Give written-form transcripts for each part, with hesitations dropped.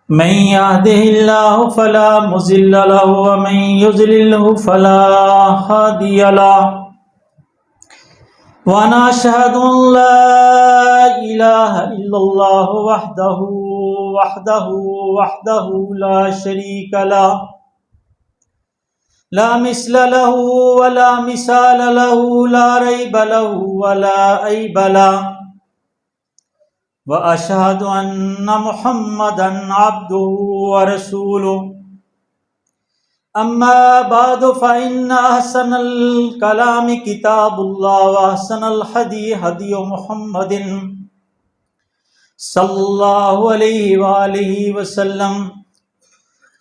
من يهده الله فلا مضل له ومن يضلله فلا هادي له وانا اشهد ان لا اله الا الله وحده لا شريك له لا مثل له ولا مثال له لا ريب له ولا عيب له وأشهد أن محمدًا عبده ورسوله أما بعد فإن أحسن الكلام كتاب الله وأحسن الهدي هدي محمد صلى الله عليه وآله وسلم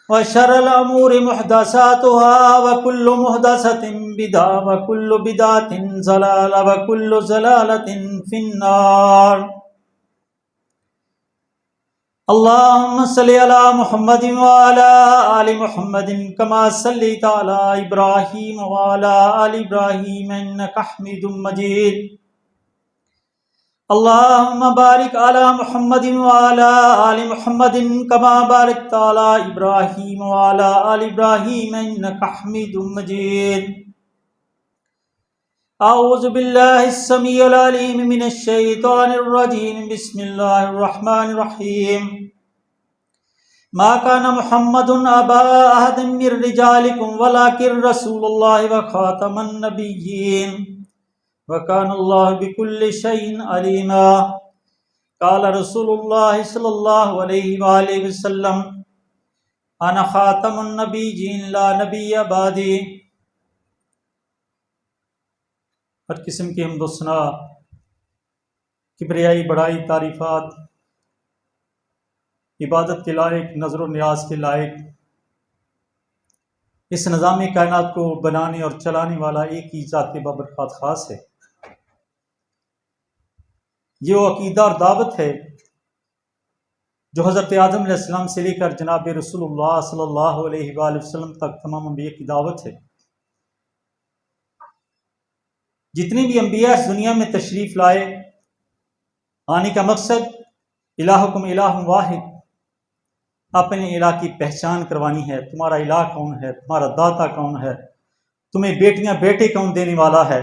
وشر الأمور محدثاتها وكل محدثة بدعة وكل بدعة ضلالة وكل ضلالة في النار اللهم صل على محمد وعلى آل محمد كما صليت على إبراهيم وعلى آل إبراهيم إنك حميد مجيد اللهم بارك على محمد وعلى آل محمد كما باركت على إبراهيم وعلى آل إبراهيم إنك حميد مجيد أعوذ بالله السميع العليم من الشيطان الرجيم بسم الله الرحمن الرحيم ما كان محمد أبا أحد من رجالكم ولكن رسول الله وخاتم النبيين وكان الله بكل شيء عليما قال رسول الله صلى الله عليه وآله وسلم أنا خاتم النبيين لا نبي بعدي۔ ہر قسم کی حمد و ثنا، کبریائی، بڑائی، تعریفات، عبادت کے لائق، نظر و نیاز کے لائق، اس نظام کائنات کو بنانے اور چلانے والا ایک ہی ذات بابرکات خاص ہے۔ یہ وہ عقیدہ اور دعوت ہے جو حضرت آدم علیہ السلام سے لے کر جناب رسول اللہ صلی اللہ علیہ وآلہ وسلم تک تمام انبیاء کی دعوت ہے۔ جتنے بھی انبیاء اس دنیا میں تشریف لائے، آنے کا مقصد الہکم الہ واحد، اپنے الہ کی پہچان کروانی ہے۔ تمہارا الہ کون ہے، تمہارا داتا کون ہے، تمہیں بیٹیاں بیٹے کون دینے والا ہے،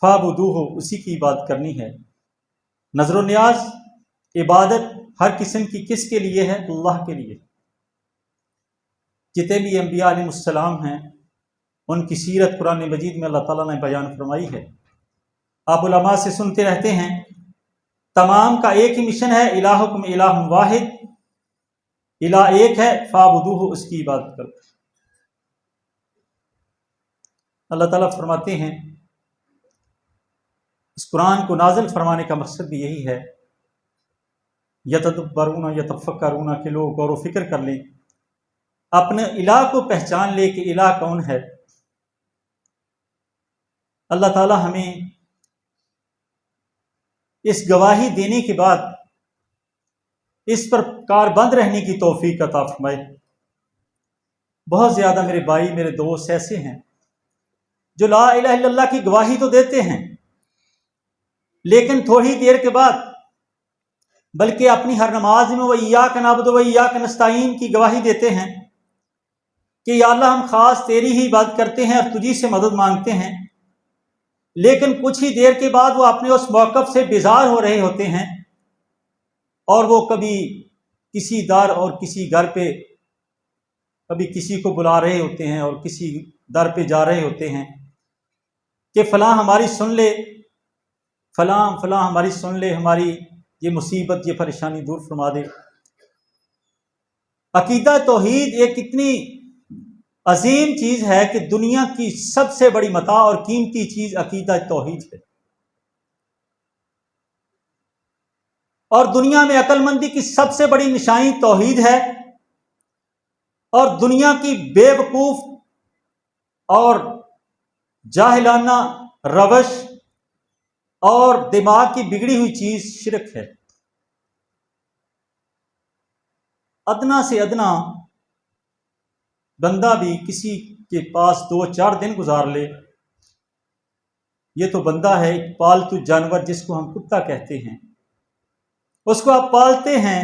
فاعبدوہ، اسی کی عبادت کرنی ہے۔ نظر و نیاز، عبادت ہر قسم کی کس کے لیے ہے؟ اللہ کے لیے۔ جتنے بھی انبیاء علیہ السلام ہیں ان کی سیرت قرآن مجید میں اللہ تعالیٰ نے بیان فرمائی ہے۔ آپ علماء سے سنتے رہتے ہیں، تمام کا ایک ہی مشن ہے، الہکم الہ واحد، الہ ایک ہے، فاعبدوہ، اس کی عبادت کرو۔ اللہ تعالیٰ فرماتے ہیں اس قرآن کو نازل فرمانے کا مقصد بھی یہی ہے، یتدبرون یتفکرون، کہ لوگ غور و فکر کر لیں، اپنے الہ کو پہچان لے کہ الہ کون ہے۔ اللہ تعالی ہمیں اس گواہی دینے کے بعد اس پر کاربند رہنے کی توفیق عطا فرمائے۔ بہت زیادہ میرے بھائی، میرے دوست ایسے ہیں جو لا الہ الا اللہ کی گواہی تو دیتے ہیں، لیکن تھوڑی دیر کے بعد بلکہ اپنی ہر نماز میں وہ ایاک نعبد و ایاک نستعین کی گواہی دیتے ہیں کہ یا اللہ ہم خاص تیری ہی عبادت کرتے ہیں اور تجھی سے مدد مانگتے ہیں، لیکن کچھ ہی دیر کے بعد وہ اپنے اس موقف سے بیزار ہو رہے ہوتے ہیں اور وہ کبھی کسی در اور کسی گھر پہ، کبھی کسی کو بلا رہے ہوتے ہیں اور کسی در پہ جا رہے ہوتے ہیں کہ فلاں ہماری سن لے، فلاں ہماری سن لے، ہماری یہ مصیبت، یہ پریشانی دور فرما دے۔ عقیدہ توحید ایک اتنی عظیم چیز ہے کہ دنیا کی سب سے بڑی متاع اور قیمتی چیز عقیدہ توحید ہے، اور دنیا میں عقل مندی کی سب سے بڑی نشانی توحید ہے، اور دنیا کی بے وقوف اور جاہلانہ روش اور دماغ کی بگڑی ہوئی چیز شرک ہے۔ ادنا سے ادنا بندہ بھی کسی کے پاس 2-4 دن گزار لے، یہ تو بندہ ہے، ایک پالتو جانور جس کو ہم کتا کہتے ہیں، اس کو آپ پالتے ہیں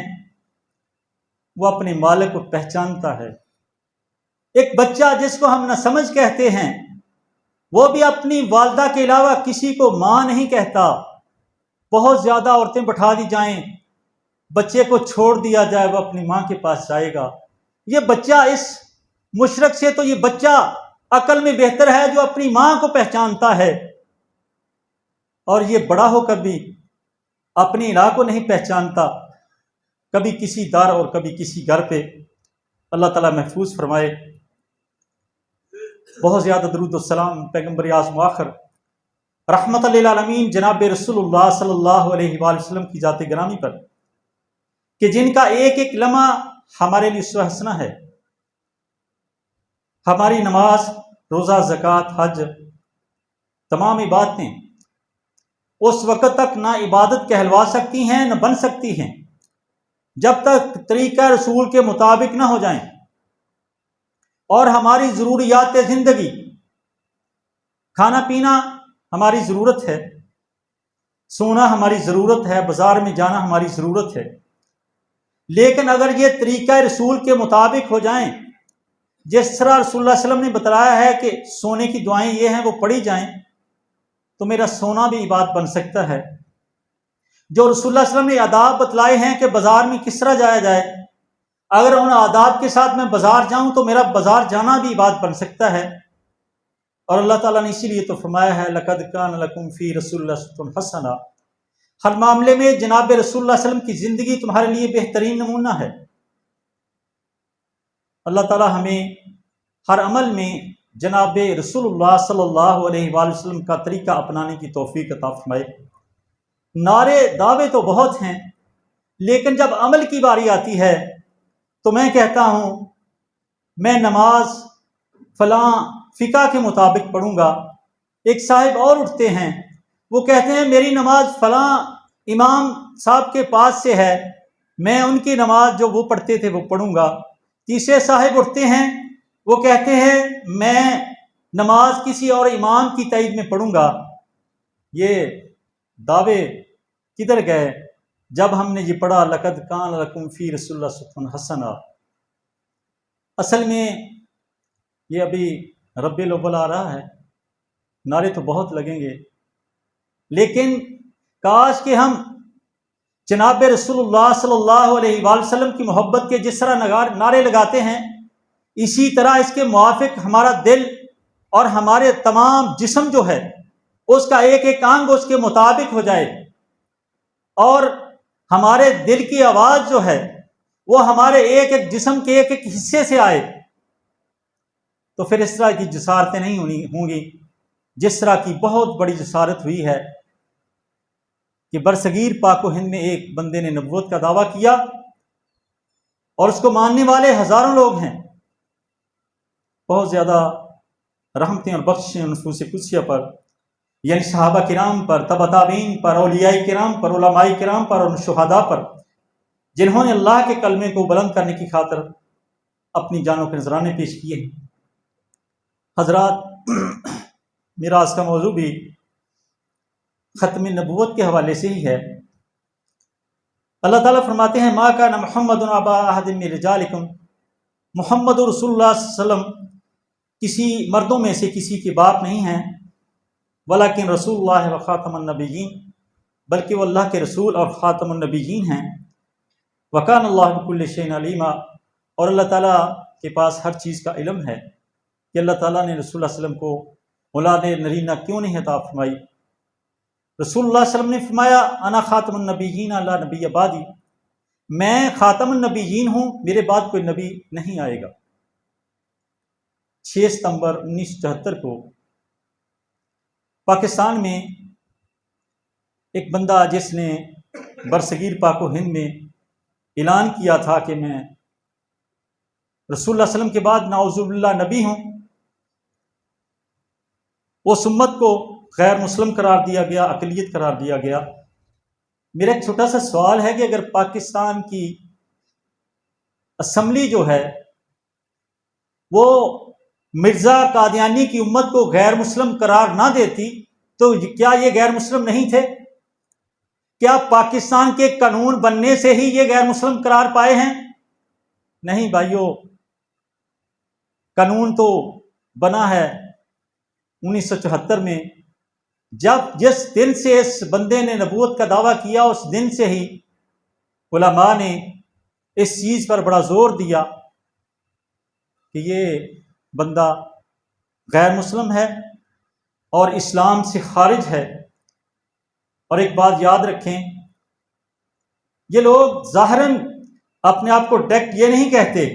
وہ اپنے مالک کو پہچانتا ہے۔ ایک بچہ جس کو ہم نہ سمجھ کہتے ہیں وہ بھی اپنی والدہ کے علاوہ کسی کو ماں نہیں کہتا۔ بہت زیادہ عورتیں بٹھا دی جائیں، بچے کو چھوڑ دیا جائے، وہ اپنی ماں کے پاس جائے گا۔ یہ بچہ اس مشرک سے تو یہ بچہ عقل میں بہتر ہے جو اپنی ماں کو پہچانتا ہے، اور یہ بڑا ہو کر بھی اپنی الہ کو نہیں پہچانتا، کبھی کسی دار اور کبھی کسی گھر پہ۔ اللہ تعالیٰ محفوظ فرمائے۔ بہت زیادہ درود و سلام پیغمبر اعظم آخر رحمت للعالمین جناب رسول اللہ صلی اللہ علیہ وآلہ وسلم کی ذات گرامی پر، کہ جن کا ایک ایک لمحہ ہمارے لیے اسوہ حسنہ ہے۔ ہماری نماز، روزہ، زکوٰۃ، حج، تمام عبادتیں اس وقت تک نہ عبادت کہلوا سکتی ہیں نہ بن سکتی ہیں جب تک طریقہ رسول کے مطابق نہ ہو جائیں، اور ہماری ضروریات زندگی، کھانا پینا ہماری ضرورت ہے، سونا ہماری ضرورت ہے، بازار میں جانا ہماری ضرورت ہے، لیکن اگر یہ طریقہ رسول کے مطابق ہو جائیں، جس طرح رسول اللہ علیہ وسلم نے بتلایا ہے کہ سونے کی دعائیں یہ ہیں وہ پڑھی جائیں، تو میرا سونا بھی عبادت بن سکتا ہے۔ جو رسول اللہ علیہ وسلم نے آداب بتلائے ہیں کہ بازار میں کس طرح جایا جائے، اگر ان آداب کے ساتھ میں بازار جاؤں تو میرا بازار جانا بھی عبادت بن سکتا ہے۔ اور اللہ تعالیٰ نے اسی لیے تو فرمایا ہے لَقَدْ كَانَ لَكُمْ فِي رَسُولِ اللَّهِ أُسْوَةٌ حَسَنَةٌ، ہر معاملے میں جناب رسول اللہ علیہ وسلم کی زندگی تمہارے لیے بہترین نمونہ ہے۔ اللہ تعالیٰ ہمیں ہر عمل میں جناب رسول اللہ صلی اللہ علیہ وآلہ وسلم کا طریقہ اپنانے کی توفیق عطا فرمائے۔ نعرے دعوے تو بہت ہیں، لیکن جب عمل کی باری آتی ہے تو میں کہتا ہوں میں نماز فلاں فقہ کے مطابق پڑھوں گا، ایک صاحب اور اٹھتے ہیں وہ کہتے ہیں میری نماز فلاں امام صاحب کے پاس سے ہے، میں ان کی نماز جو وہ پڑھتے تھے وہ پڑھوں گا۔ تیسرے صاحب اٹھتے ہیں وہ کہتے ہیں میں نماز کسی اور امام کی تائید میں پڑھوں گا۔ یہ دعوے کدھر گئے جب ہم نے یہ پڑھا لَقَدْ كَانَ لَكُمْ فِي رَسُولِ اللَّهِ أُسْوَةٌ حَسَنَةٌ؟ اصل میں یہ ابھی ربیع الاول آ رہا ہے، نعرے تو بہت لگیں گے، لیکن کاش کہ ہم جناب رسول اللہ صلی اللہ علیہ وآلہ وسلم کی محبت کے جس طرح نعرے لگاتے ہیں، اسی طرح اس کے موافق ہمارا دل اور ہمارے تمام جسم جو ہے اس کا ایک ایک انگ اس کے مطابق ہو جائے، اور ہمارے دل کی آواز جو ہے وہ ہمارے ایک ایک جسم کے ایک ایک حصے سے آئے، تو پھر اس طرح کی جسارتیں نہیں ہوں گی جس طرح کی بہت بڑی جسارت ہوئی ہے کہ برصغیر پاک و ہند میں ایک بندے نے نبوت کا دعویٰ کیا اور اس کو ماننے والے ہزاروں لوگ ہیں۔ بہت زیادہ رحمتیں اور بخشیں نفوس قدسیہ پر، یعنی صحابہ کرام پر، تبع تابعین پر، اولیاء کرام پر، علماء کرام پر اور شہداء پر، جنہوں نے اللہ کے کلمے کو بلند کرنے کی خاطر اپنی جانوں کے نذرانے پیش کیے ہیں۔ حضرات، میرا آج کا موضوع بھی ختم نبوت کے حوالے سے ہی ہے۔ اللہ تعالیٰ فرماتے ہیں ما کان محمد ابا احد من رجالکم، محمد رسول اللہ صلی اللہ علیہ وسلم کسی مردوں میں سے کسی کے باپ نہیں ہیں، ولیکن رسول اللہ و خاتم النبیین، بلکہ وہ اللہ کے رسول اور خاتم النبیین ہیں۔ وکان اللہ بکل شیء علیما، اور اللہ تعالیٰ کے پاس ہر چیز کا علم ہے کہ اللہ تعالیٰ نے رسول اللہ علیہ وسلم کو اولاد نرینہ کیوں نہیں عطا فرمائی۔ رسول اللہ صلی اللہ علیہ وسلم نے فرمایا انا خاتم النبیین لا نبی بعدی، میں خاتم النبیین ہوں، میرے بعد کوئی نبی نہیں آئے گا۔ 6 ستمبر 1974 کو پاکستان میں ایک بندہ جس نے برصغیر پاک و ہند میں اعلان کیا تھا کہ میں رسول اللہ علیہ وسلم کے بعد نعوذ باللہ نبی ہوں، اس امت کو غیر مسلم قرار دیا گیا، اقلیت قرار دیا گیا۔ میرا ایک چھوٹا سا سوال ہے کہ اگر پاکستان کی اسمبلی جو ہے وہ مرزا قادیانی کی امت کو غیر مسلم قرار نہ دیتی تو کیا یہ غیر مسلم نہیں تھے؟ کیا پاکستان کے قانون بننے سے ہی یہ غیر مسلم قرار پائے ہیں؟ نہیں بھائیوں، قانون تو بنا ہے 1974 میں، جس دن سے اس بندے نے نبوت کا دعویٰ کیا اس دن سے ہی علماء نے اس چیز پر بڑا زور دیا کہ یہ بندہ غیر مسلم ہے اور اسلام سے خارج ہے۔ اور ایک بات یاد رکھیں، یہ لوگ ظاہراً اپنے آپ کو ڈائریکٹ یہ نہیں کہتے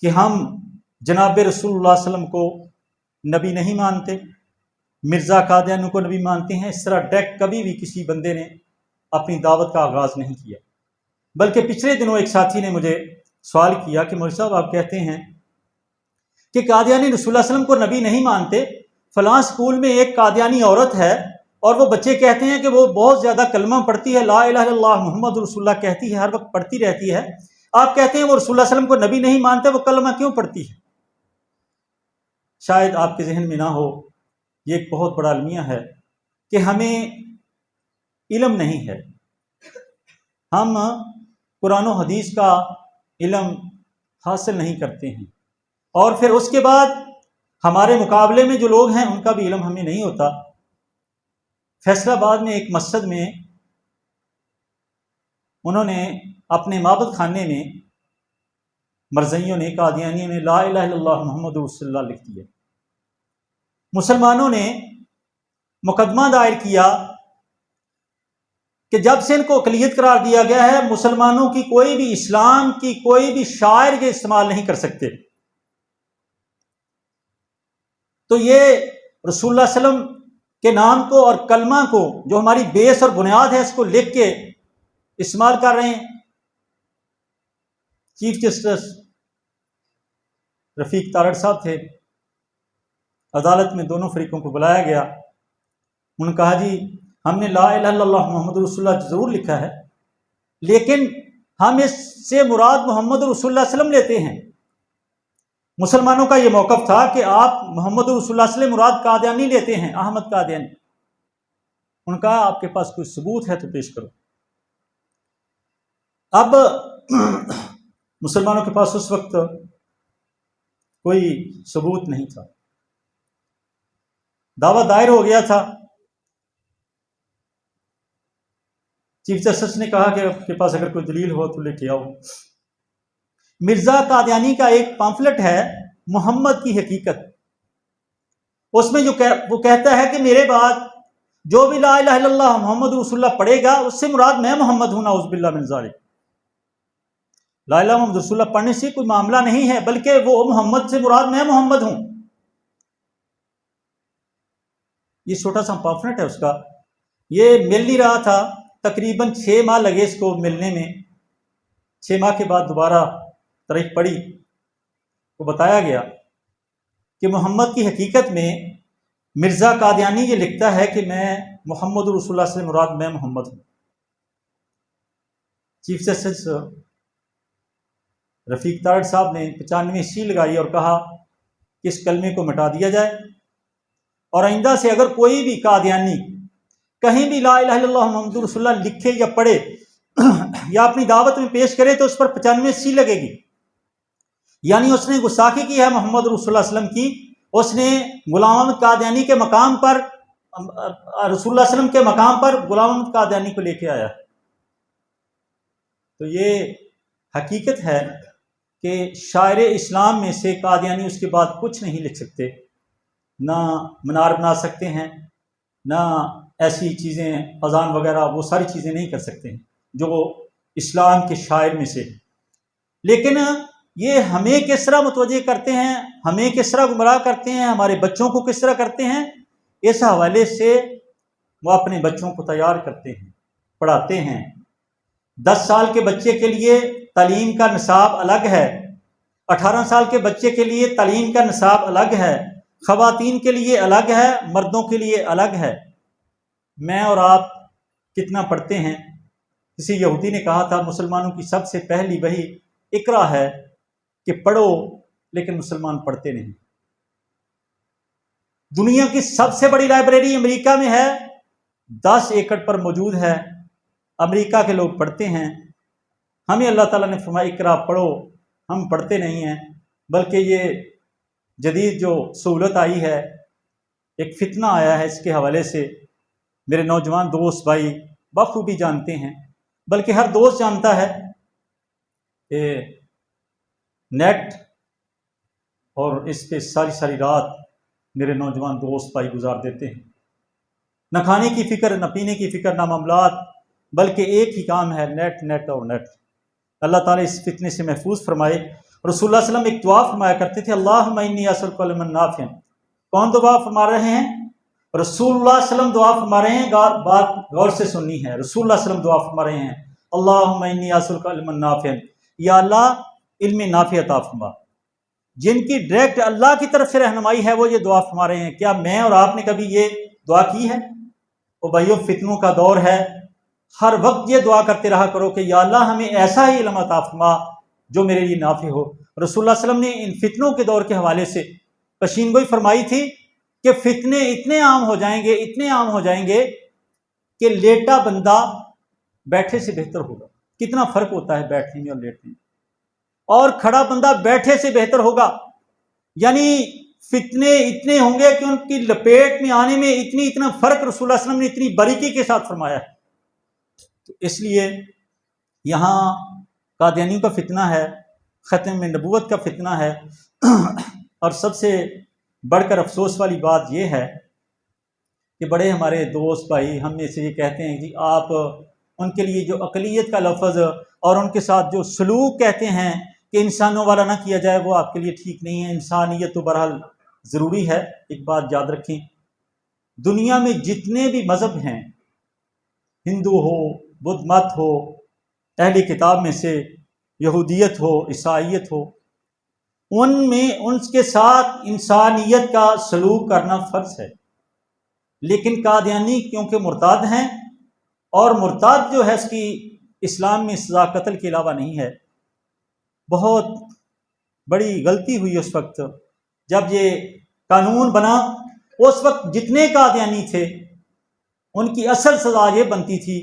کہ ہم جناب رسول اللہ صلی اللہ علیہ وسلم کو نبی نہیں مانتے، مرزا قادیانی کو نبی مانتے ہیں، اس طرح ڈائریکٹ کبھی بھی کسی بندے نے اپنی دعوت کا آغاز نہیں کیا۔ بلکہ پچھلے دنوں ایک ساتھی نے مجھے سوال کیا کہ مولوی صاحب آپ کہتے ہیں کہ قادیانی رسول اللہ علیہ وسلم کو نبی نہیں مانتے، فلاں سکول میں ایک قادیانی عورت ہے اور وہ بچے کہتے ہیں کہ وہ بہت زیادہ کلمہ پڑھتی ہے، لا الہ الا اللہ محمد رسول اللہ کہتی ہے، ہر وقت پڑھتی رہتی ہے، آپ کہتے ہیں وہ رسول اللہ علیہ وسلم کو نبی نہیں مانتے، وہ کلمہ کیوں پڑھتی ہے؟ شاید آپ کے ذہن میں نہ ہو، یہ ایک بہت بڑا المیہ ہے کہ ہمیں علم نہیں ہے، ہم قرآن و حدیث کا علم حاصل نہیں کرتے ہیں، اور پھر اس کے بعد ہمارے مقابلے میں جو لوگ ہیں ان کا بھی علم ہمیں نہیں ہوتا۔ فیصل آباد میں ایک مسجد میں انہوں نے اپنے معبد خانے میں مرزائیوں نے، قادیانیوں نے لا الہ الا اللہ محمد رسول اللہ لکھ دیا۔ مسلمانوں نے مقدمہ دائر کیا کہ جب سے ان کو اقلیت قرار دیا گیا ہے، مسلمانوں کی کوئی بھی، اسلام کی کوئی بھی شاعر یہ استعمال نہیں کر سکتے، تو یہ رسول اللہ صلی اللہ علیہ وسلم کے نام کو اور کلمہ کو جو ہماری بیس اور بنیاد ہے اس کو لکھ کے استعمال کر رہے ہیں۔ چیف جسٹس رفیق تارڑ صاحب تھے، عدالت میں دونوں فریقوں کو بلایا گیا، انہوں نے کہا جی ہم نے لا الہ الا اللہ محمد رسول اللہ ضرور لکھا ہے، لیکن ہم اس سے مراد محمد رسول اللہ صلی اللہ علیہ وسلم لیتے ہیں۔ مسلمانوں کا یہ موقف تھا کہ آپ محمد رسول اللہ صلی اللہ علیہ وسلم مراد قادیانی لیتے ہیں، احمد قادیانی۔ انہوں نے کہا آپ کے پاس کوئی ثبوت ہے تو پیش کرو۔ اب مسلمانوں کے پاس اس وقت کوئی ثبوت نہیں تھا، دعویٰ دائر ہو گیا تھا۔ چیف جسٹس نے کہا کہ آپ کے پاس اگر کوئی دلیل ہو تو لے کے آؤ۔ مرزا قادیانی کا ایک پامفلٹ ہے محمد کی حقیقت، اس میں وہ کہتا ہے کہ میرے بعد جو بھی لا الہ الا اللہ محمد رسول اللہ پڑھے گا اس سے مراد میں محمد ہوں، نعوذ باللہ من ذالک۔ لا الہ الا اللہ محمد رسول اللہ پڑھنے سے کوئی معاملہ نہیں ہے، بلکہ وہ محمد سے مراد میں محمد ہوں۔ یہ چھوٹا سا پامفلٹ ہے اس کا، یہ مل نہیں رہا تھا، تقریباً 6 ماہ لگے اس کو ملنے میں۔ 6 ماہ کے بعد دوبارہ تاریخ پڑھی تو بتایا گیا کہ محمد کی حقیقت میں مرزا قادیانی یہ لکھتا ہے کہ میں محمد رسول اللہ سے مراد میں محمد ہوں۔ چیف جسٹس رفیق تارڑ صاحب نے 95 لگائی اور کہا کہ اس کلمے کو مٹا دیا جائے، اور آئندہ سے اگر کوئی بھی قادیانی کہیں بھی لا الہ الا اللہ محمد رسول اللہ لکھے یا پڑھے یا اپنی دعوت میں پیش کرے تو اس پر 95 لگے گی، یعنی اس نے گستاخی کی ہے محمد رسول اللہ صلی اللہ علیہ وسلم کی، اس نے غلام احمد قادیانی کے مقام پر، رسول اللہ صلی اللہ علیہ وسلم کے مقام پر غلام احمد قادیانی کو لے کے آیا۔ تو یہ حقیقت ہے کہ شاعر اسلام میں سے قادیانی اس کے بعد کچھ نہیں لکھ سکتے، نہ منار بنا سکتے ہیں، نہ ایسی چیزیں اذان وغیرہ وہ ساری چیزیں نہیں کر سکتے ہیں جو اسلام کے شاعر میں سے۔ لیکن یہ ہمیں کس طرح متوجہ کرتے ہیں، ہمیں کس طرح گمراہ کرتے ہیں، ہمارے بچوں کو کس طرح کرتے ہیں، اس حوالے سے وہ اپنے بچوں کو تیار کرتے ہیں، پڑھاتے ہیں۔ 10 سال کے بچے کے لیے تعلیم کا نصاب الگ ہے، 18 سال کے بچے کے لیے تعلیم کا نصاب الگ ہے، خواتین کے لیے الگ ہے، مردوں کے لیے الگ ہے۔ میں اور آپ کتنا پڑھتے ہیں؟ کسی یہودی نے کہا تھا مسلمانوں کی سب سے پہلی وحی اقرا ہے کہ پڑھو، لیکن مسلمان پڑھتے نہیں۔ دنیا کی سب سے بڑی لائبریری امریکہ میں ہے، 10 ایکڑ پر موجود ہے، امریکہ کے لوگ پڑھتے ہیں، ہمیں اللہ تعالیٰ نے فرمایا اقرا پڑھو، ہم پڑھتے نہیں ہیں، بلکہ یہ جدید جو سہولت آئی ہے، ایک فتنہ آیا ہے، اس کے حوالے سے میرے نوجوان دوست بھائی بخوبی جانتے ہیں، بلکہ ہر دوست جانتا ہے کہ نیٹ اور اس پہ ساری ساری رات میرے نوجوان دوست بھائی گزار دیتے ہیں، نہ کھانے کی فکر، نہ پینے کی فکر، نہ معاملات، بلکہ ایک ہی کام ہے، نیٹ نیٹ اور نیٹ۔ اللہ تعالیٰ اس فتنے سے محفوظ فرمائے۔ رسول اللہ علیہ وسلم ایک دعا فرمایا کرتے تھے، اللہم انی اسألک علما نافعا۔ کون دعا فرما رہے ہیں؟ رسول اللہ علیہ وسلم دعا فرما رہے ہیں، بات غور سے سننی ہے۔ رسول اللہ علیہ وسلم دعا فرما رہے ہیں، اللہم انی اسألک علما نافعا، یا اللہ علم نافع عطا فرما۔ جن کی ڈائریکٹ اللہ کی طرف سے رہنمائی ہے وہ یہ دعا فرما رہے ہیں۔ کیا میں اور آپ نے کبھی یہ دعا کی ہے؟ او بھائیو، فتنوں کا دور ہے، ہر وقت یہ دعا کرتے رہا کرو کہ یا اللہ ہمیں ایسا ہی علم عطا فرما جو میرے لیے نافع ہو۔ رسول اللہ علیہ وسلم نے ان فتنوں کے دور کے حوالے سے پیشین گوئی فرمائی تھی کہ فتنے اتنے عام ہو جائیں گے، اتنے عام ہو جائیں گے کہ لیٹا بندہ بیٹھے سے بہتر ہوگا۔ کتنا فرق ہوتا ہے بیٹھنے میں اور لیٹنے میں، اور کھڑا بندہ بیٹھے سے بہتر ہوگا۔ یعنی فتنے اتنے ہوں گے کہ ان کی لپیٹ میں آنے میں اتنا فرق رسول اللہ علیہ وسلم نے اتنی باریکی کے ساتھ فرمایا ہے۔ تو اس لیے یہاں قادیانیوں کا فتنہ ہے، ختم نبوت کا فتنہ ہے، اور سب سے بڑھ کر افسوس والی بات یہ ہے کہ بڑے ہمارے دوست بھائی ہم میں سے یہ کہتے ہیں کہ آپ ان کے لیے جو اقلیت کا لفظ اور ان کے ساتھ جو سلوک کہتے ہیں کہ انسانوں والا نہ کیا جائے، وہ آپ کے لیے ٹھیک نہیں ہے۔ انسانیت تو بہرحال ضروری ہے۔ ایک بات یاد رکھیں، دنیا میں جتنے بھی مذہب ہیں، ہندو ہو، بدھ مت ہو، اہل کتاب میں سے یہودیت ہو، عیسائیت ہو، ان میں ان کے ساتھ انسانیت کا سلوک کرنا فرض ہے۔ لیکن قادیانی کیونکہ مرتاد ہیں، اور مرتاد جو ہے اس کی اسلام میں سزا قتل کے علاوہ نہیں ہے۔ بہت بڑی غلطی ہوئی اس وقت جب یہ قانون بنا۔ اس وقت جتنے قادیانی تھے ان کی اصل سزا یہ بنتی تھی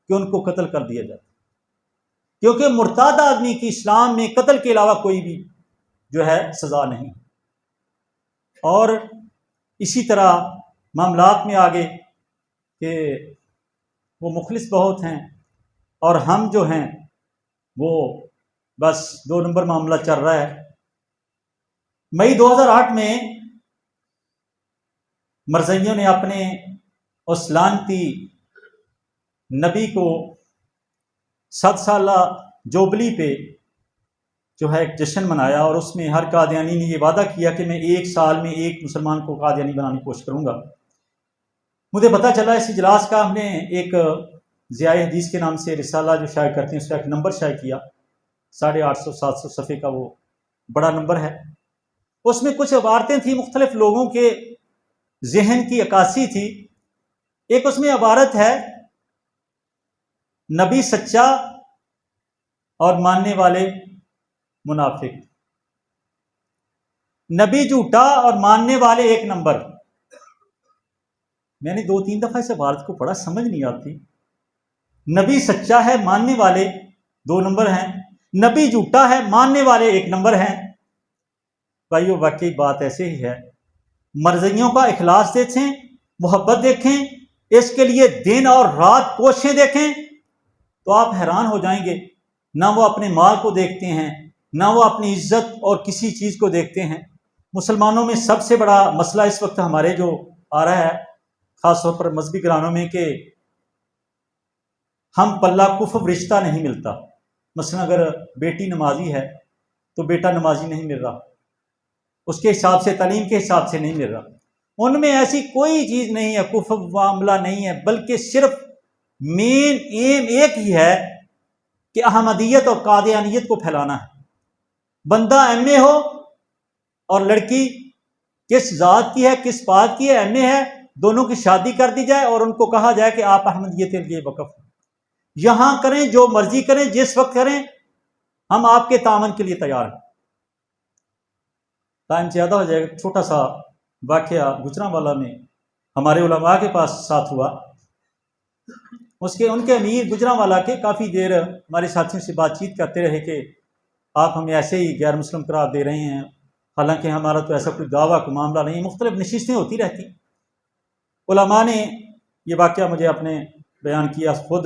کہ ان کو قتل کر دیا جاتا، کیونکہ مرتاد آدمی کی اسلام میں قتل کے علاوہ کوئی بھی جو ہے سزا نہیں۔ اور اسی طرح معاملات میں آگے کہ وہ مخلص بہت ہیں اور ہم جو ہیں وہ بس 2 نمبر معاملہ چل رہا ہے۔ مئی 2008 میں مرزائیوں نے اپنے اس لعنتی نبی کو 7 سالہ جوبلی پہ جو ہے ایک جشن منایا، اور اس میں ہر قادیانی نے یہ وعدہ کیا کہ میں 1 سال میں 1 مسلمان کو قادیانی بنانے کی کوشش کروں گا۔ مجھے پتہ چلا اس اجلاس کا، ہم نے ایک ضیاء حدیث کے نام سے رسالہ جو شائع کرتے ہیں اس کا ایک نمبر شائع کیا، 850-700 صفحے کا وہ بڑا نمبر ہے۔ اس میں کچھ عبارتیں تھیں، مختلف لوگوں کے ذہن کی عکاسی تھی۔ ایک اس میں عبارت ہے، نبی سچا اور ماننے والے منافق، نبی جھوٹا اور ماننے والے 1 نمبر۔ میں نے 2-3 دفعہ اس عبارت کو پڑھا، سمجھ نہیں آتی۔ نبی سچا ہے، ماننے والے 2 نمبر ہیں، نبی جھوٹا ہے، ماننے والے 1 نمبر ہیں۔ بھائیو واقعی بات ایسے ہی ہے۔ مرضیوں کا اخلاص دیکھیں، محبت دیکھیں، اس کے لیے دن اور رات کوششیں دیکھیں تو آپ حیران ہو جائیں گے۔ نہ وہ اپنے مال کو دیکھتے ہیں، نہ وہ اپنی عزت اور کسی چیز کو دیکھتے ہیں۔ مسلمانوں میں سب سے بڑا مسئلہ اس وقت ہمارے جو آ رہا ہے، خاص طور پر مذہبی گھرانوں میں، کہ ہم پلہ کفو رشتہ نہیں ملتا۔ مثلا اگر بیٹی نمازی ہے تو بیٹا نمازی نہیں مل رہا، اس کے حساب سے، تعلیم کے حساب سے نہیں مل رہا۔ ان میں ایسی کوئی چیز نہیں ہے، کفو معاملہ نہیں ہے، بلکہ صرف مین ایم ایک ہی ہے کہ احمدیت اور قادیانیت کو پھیلانا ہے۔ بندہ ایم اے ہو اور لڑکی کس ذات کی ہے، کس بات کی ہے، ایم اے ہے، دونوں کی شادی کر دی جائے اور ان کو کہا جائے کہ آپ احمدیت کے لیے وقف ہیں، یہاں کریں، جو مرضی کریں، جس وقت کریں، ہم آپ کے تعاون کے لیے تیار ہیں۔ ٹائم زیادہ ہو جائے گا، چھوٹا سا واقعہ گجرانوالہ میں ہمارے علماء کے پاس ساتھ ہوا۔ ان کے امیر گجرانوالا کے کافی دیر ہمارے ساتھیوں سے بات چیت کرتے رہے کہ آپ ہمیں ایسے ہی غیر مسلم قرار دے رہے ہیں، حالانکہ ہمارا تو ایسا کوئی دعویٰ کا معاملہ نہیں، مختلف نشستیں ہوتی رہتی۔ علماء نے یہ واقعہ مجھے اپنے بیان کیا خود۔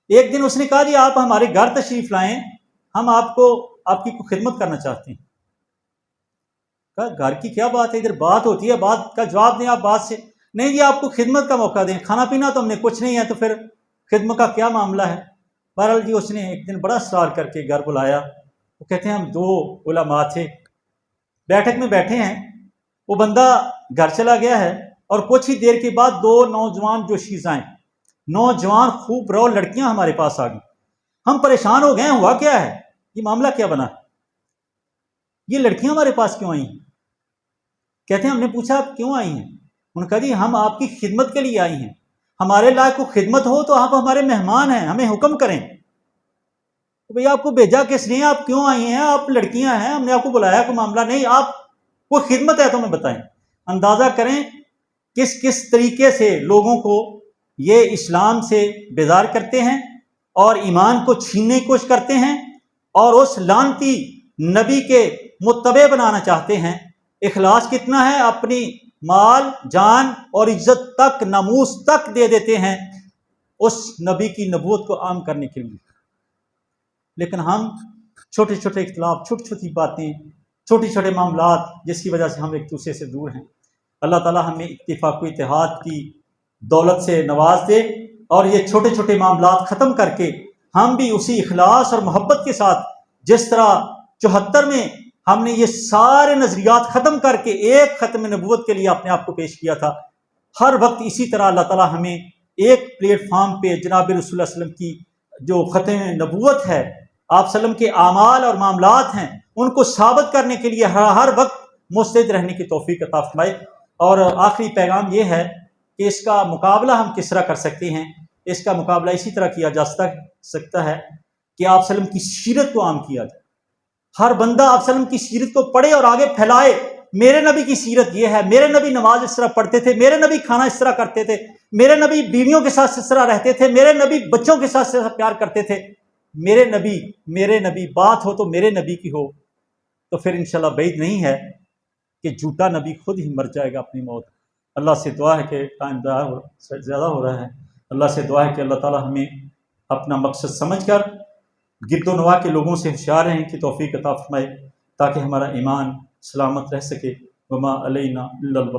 ایک دن اس نے کہا جی آپ ہمارے گھر تشریف لائیں، ہم آپ کی کوئی خدمت کرنا چاہتے ہیں۔ کہا گھر کی کیا بات ہے، ادھر بات ہوتی ہے، بات کا جواب دیں آپ بات سے۔ نہیں جی آپ کو خدمت کا موقع دیں، کھانا پینا تو ہم نے کچھ نہیں ہے تو پھر خدمت کا کیا معاملہ ہے۔ بہرحال جی اس نے ایک دن بڑا اصرار کر کے گھر بلایا۔ وہ کہتے ہیں ہم 2 علماء تھے، بیٹھک میں بیٹھے ہیں، وہ بندہ گھر چلا گیا ہے اور کچھ ہی دیر کے بعد 2 نوجوان جوشیز آئیں، نوجوان خوب رو لڑکیاں ہمارے پاس آ گئیں۔ ہم پریشان ہو گئے ہیں، ہوا کیا ہے، یہ معاملہ کیا بنا، یہ لڑکیاں ہمارے پاس کیوں آئی ہیں؟ کہتے ہیں ہم نے پوچھا آپ کیوں آئی ہیں؟ انہوں نے کہا جی ہم آپ کی خدمت کے لیے آئی ہیں، ہمارے لائق کو خدمت ہو تو آپ ہمارے مہمان ہیں، ہمیں حکم کریں۔ بھئی آپ کو بھیجا کس نے، آپ کیوں آئی ہیں، آپ لڑکیاں ہیں، ہم نے آپ کو بلایا، کوئی معاملہ نہیں، آپ کوئی خدمت ہے تو ہمیں بتائیں۔ اندازہ کریں کس طریقے سے لوگوں کو یہ اسلام سے بیزار کرتے ہیں اور ایمان کو چھیننے کی کوشش کرتے ہیں اور اس لعنتی نبی کے متبع بنانا چاہتے ہیں۔ اخلاص کتنا ہے، اپنی مال جان اور عزت تک، ناموس تک دے دیتے ہیں اس نبی کی نبوت کو عام کرنے کے لیے۔ لیکن ہم چھوٹے چھوٹے اختلاف، چھوٹی چھوٹی باتیں، چھوٹے چھوٹے معاملات جس کی وجہ سے ہم ایک دوسرے سے دور ہیں۔ اللہ تعالی ہمیں اتفاق و اتحاد کی دولت سے نواز دے اور یہ چھوٹے چھوٹے معاملات ختم کر کے ہم بھی اسی اخلاص اور محبت کے ساتھ جس طرح 74 میں ہم نے یہ سارے نظریات ختم کر کے ایک ختم نبوت کے لیے اپنے آپ کو پیش کیا تھا، ہر وقت اسی طرح اللہ تعالی ہمیں ایک پلیٹ فارم پہ جناب رسول اللہ علیہ وسلم کی جو ختم نبوت ہے، آپ وسلم کے اعمال اور معاملات ہیں، ان کو ثابت کرنے کے لیے ہر وقت مستعد رہنے کی توفیق عطا فرمائے۔ اور آخری پیغام یہ ہے کہ اس کا مقابلہ ہم کس طرح کر سکتے ہیں؟ اس کا مقابلہ اسی طرح کیا جا سکتا ہے کہ آپ وسلم کی سیرت کو عام کیا جائے، ہر بندہ آپ وسلم کی سیرت کو پڑھے اور آگے پھیلائے۔ میرے نبی کی سیرت یہ ہے، میرے نبی نماز اس طرح پڑھتے تھے، میرے نبی کھانا اس طرح کرتے تھے، میرے نبی بیویوں کے ساتھ اس طرح رہتے تھے، میرے نبی بچوں کے ساتھ اس طرح پیار کرتے تھے۔ میرے نبی بات ہو تو میرے نبی کی ہو، تو پھر انشاءاللہ بعید نہیں ہے کہ جھوٹا نبی خود ہی مر جائے گا اپنی موت۔ اللہ سے دعا ہے کہ ٹائم زیادہ ہو رہا ہے، اللہ سے دعا ہے کہ اللہ تعالی ہمیں اپنا مقصد سمجھ کر گرد و نواح کے لوگوں سے ہوشیار رہنے کی توفیق عطا فرمائے تاکہ ہمارا ایمان سلامت رہ سکے۔ وما علینا الا البلاغ۔